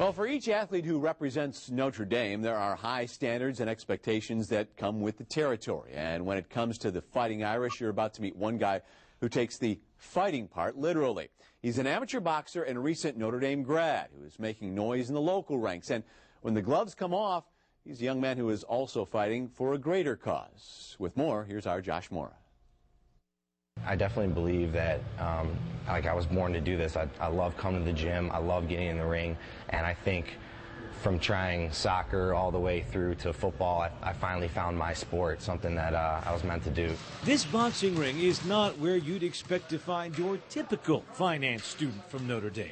Well, for each athlete who represents Notre Dame, there are high standards and expectations that come with the territory. And when it comes to the Fighting Irish, you're about to meet one guy who takes the fighting part literally. He's an amateur boxer and a recent Notre Dame grad who is making noise in the local ranks. And when the gloves come off, he's a young man who is also fighting for a greater cause. With more, here's our Josh Mora. I definitely believe that I was born to do this. I love coming to the gym. I love getting in the ring. And I think from trying soccer all the way through to football, I finally found my sport, something that I was meant to do. This boxing ring is not where you'd expect to find your typical finance student from Notre Dame.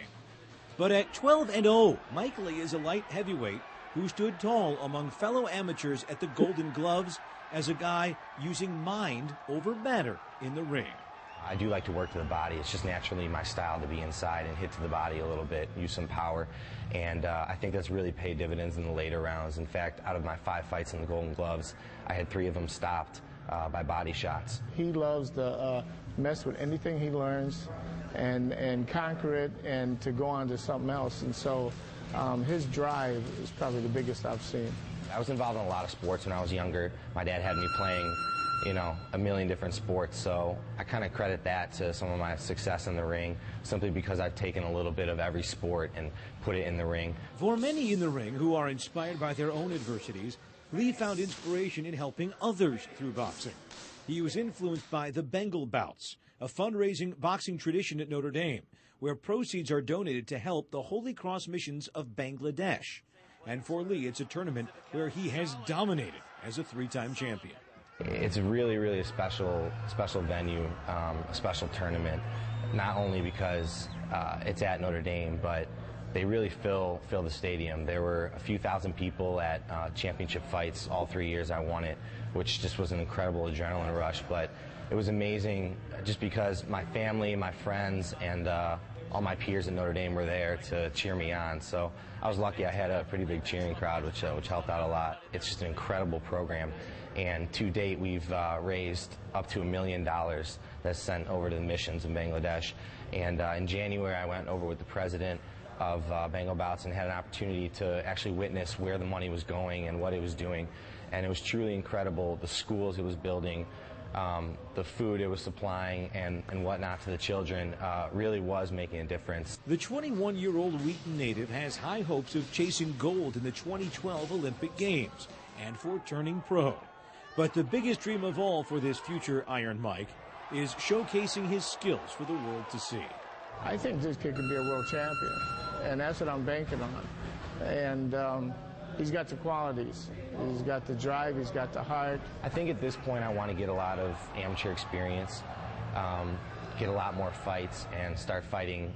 But at 12-0, Mike Lee is a light heavyweight who stood tall among fellow amateurs at the Golden Gloves as a guy using mind over matter in the ring. I do like to work to the body. It's just naturally my style to be inside and hit to the body a little bit, use some power. And I think that's really paid dividends in the later rounds. In fact, out of my 5 fights in the Golden Gloves, I had 3 of them stopped by body shots. He loves to mess with anything he learns and conquer it and to go on to something else. And so his drive is probably the biggest I've seen. I was involved in a lot of sports when I was younger. My dad had me playing, a million different sports, so I kind of credit that to some of my success in the ring, simply because I've taken a little bit of every sport and put it in the ring. For many in the ring who are inspired by their own adversities, Lee found inspiration in helping others through boxing. He was influenced by the Bengal Bouts, a fundraising boxing tradition at Notre Dame, where proceeds are donated to help the Holy Cross missions of Bangladesh. And for Lee, it's a tournament where he has dominated as a 3-time champion. It's really, really a special venue, a special tournament, not only because it's at Notre Dame, but they really fill the stadium. There were a few thousand people at championship fights all 3 years I won it, which just was an incredible adrenaline rush. But it was amazing just because my family, my friends, and all my peers at Notre Dame were there to cheer me on. So I was lucky I had a pretty big cheering crowd, which helped out a lot. It's just an incredible program. And to date, we've raised up to $1 million that's sent over to the missions in Bangladesh. And in January, I went over with the president of Bengal Bouts and had an opportunity to actually witness where the money was going and what it was doing. And it was truly incredible. The schools it was building, the food it was supplying and whatnot to the children really was making a difference. The 21-year-old Wheaton native has high hopes of chasing gold in the 2012 Olympic Games and for turning pro. But the biggest dream of all for this future Iron Mike is showcasing his skills for the world to see. I think this kid could be a world champion, and that's what I'm banking on. And he's got the qualities. He's got the drive, he's got the heart. I think at this point I want to get a lot of amateur experience, get a lot more fights, and start fighting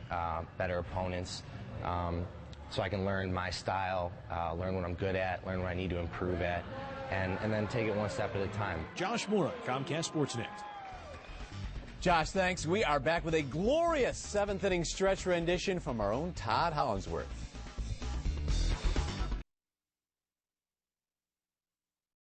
better opponents so I can learn my style, learn what I'm good at, learn what I need to improve at, and then take it one step at a time. Josh Mora, Comcast Sportsnet. Josh, thanks. We are back with a glorious 7th inning stretch rendition from our own Todd Hollingsworth.